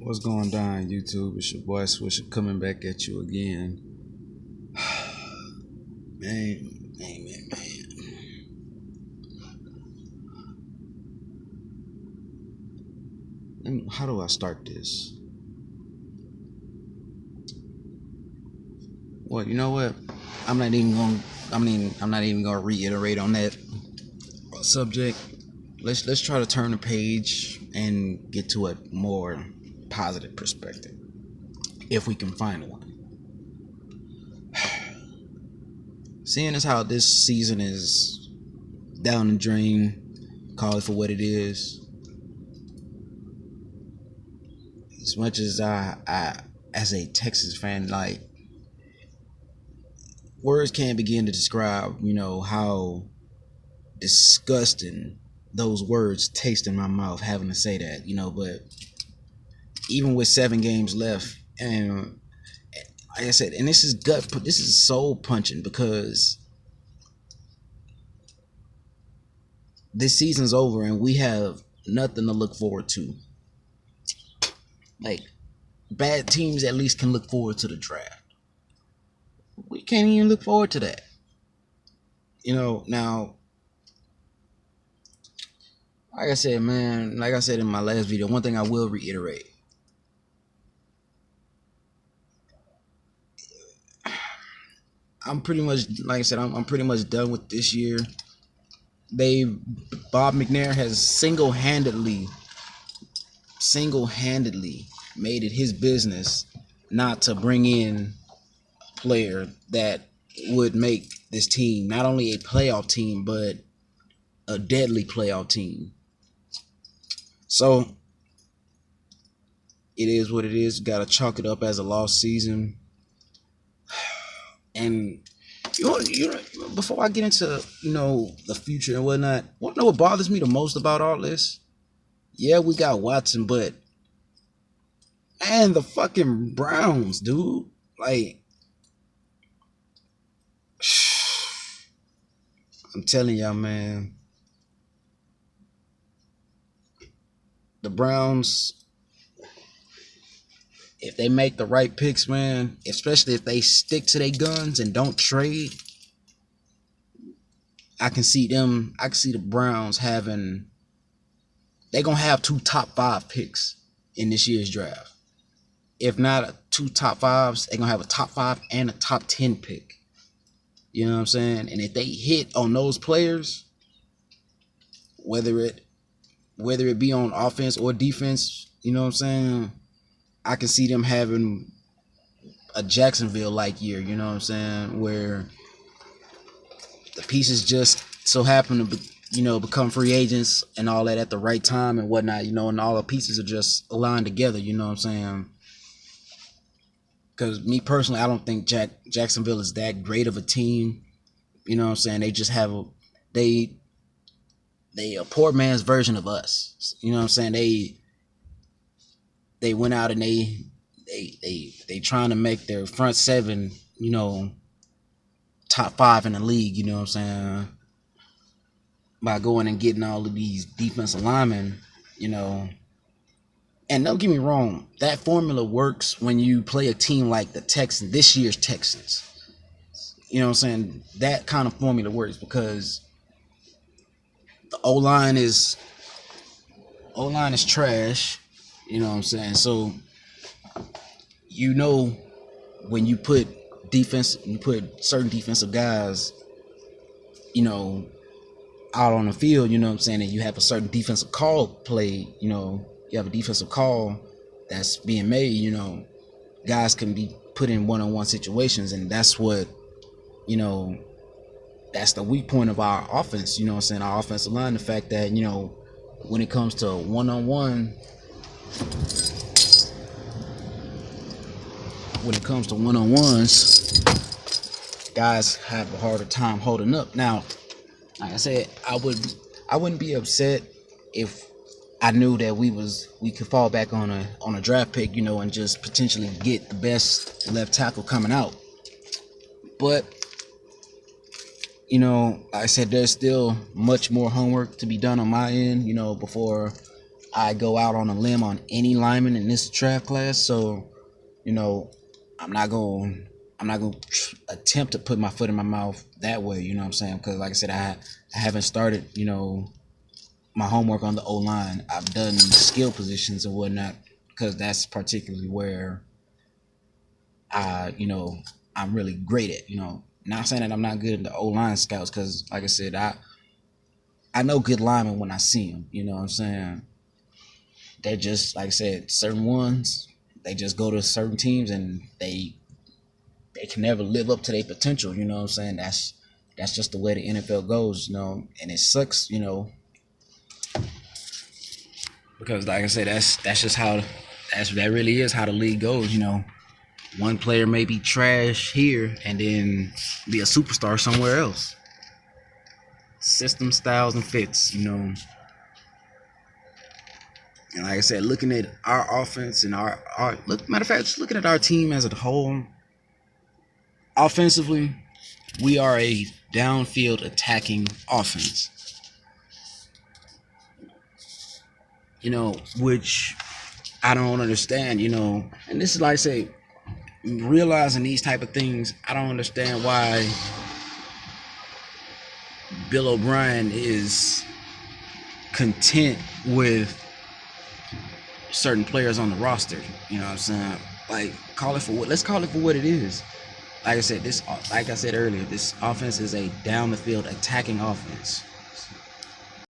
What's going down, YouTube? It's your boy Swisher coming back at you again. Man. How do I start this? Well, you know what? I'm not even going. I'm not even going to reiterate on that subject. Let's try to turn the page and get to a more positive perspective, if we can find one. Seeing as how this season is down the drain, call it for what it is. As much as I as a Texas fan, like, words can't begin to describe, how disgusting those words taste in my mouth having to say that, but even with 7 games left, and like I said, and this is soul punching because this season's over and we have nothing to look forward to. Like, bad teams at least can look forward to the draft. We can't even look forward to that. Now, like I said, man, like I said in my last video, one thing I will reiterate. I'm pretty much, like I said, I'm pretty much done with this year. Bob McNair has single-handedly made it his business not to bring in a player that would make this team not only a playoff team, but a deadly playoff team. So it is what it is. Got to chalk it up as a lost season. And before I get into the future and whatnot, want to know what bothers me the most about all this? Yeah, we got Watson, but man, the fucking Browns, dude. Like, I'm telling y'all, man. The Browns, if they make the right picks, man, especially if they stick to their guns and don't trade, I can see the Browns having, they're going to have 2 top 5 picks in this year's draft. If not 2 top 5s, they're going to have a top 5 and a top 10 pick. You know what I'm saying? And if they hit on those players, whether it be on offense or defense, you know what I'm saying? I can see them having a Jacksonville-like year, you know what I'm saying? Where the pieces just so happen to, become free agents and all that at the right time and whatnot, and all the pieces are just aligned together, you know what I'm saying? Because me personally, I don't think Jacksonville is that great of a team. You know what I'm saying? They just have a poor man's version of us. You know what I'm saying? They went out and they trying to make their front 7, top 5 in the league, you know what I'm saying? By going and getting all of these defensive linemen, And don't get me wrong, that formula works when you play a team like the Texans, this year's Texans. You know what I'm saying? That kind of formula works because the O-line is trash. You know what I'm saying? So, when you put certain defensive guys, out on the field, you know what I'm saying, and you have a certain defensive call played, you have a defensive call that's being made, guys can be put in one-on-one situations, and that's what, that's the weak point of our offense, you know what I'm saying, our offensive line, the fact that, when it comes to one-on-ones, guys have a harder time holding up. Now, like I said, I wouldn't be upset if I knew that we could fall back on a draft pick, and just potentially get the best left tackle coming out. But like I said, there's still much more homework to be done on my end, before I go out on a limb on any lineman in this draft class. So, you know, I'm not going to attempt to put my foot in my mouth that way, you know what I'm saying? Because like I said, I haven't started, you know, my homework on the O line. I've done skill positions and whatnot because that's particularly where you know, I'm really great at, you know. Not saying that I'm not good at the O line scouts because, like I said, I know good linemen when I see them, you know what I'm saying? They're just, like I said, certain ones, they just go to certain teams and they can never live up to their potential, you know what I'm saying? That's just the way the NFL goes, you know, and it sucks, you know, because like I said, that's just how that really is how the league goes, you know. One player may be trash here and then be a superstar somewhere else. System, styles, and fits, you know. And like I said, looking at our offense and our matter of fact, just looking at our team as a whole, offensively, we are a downfield attacking offense. You know, which I don't understand, you know. And this is like I say, realizing these type of things, I don't understand why Bill O'Brien is content with certain players on the roster. You know what I'm saying? Like, let's call it for what it is. Like I said earlier, this offense is a down the field attacking offense.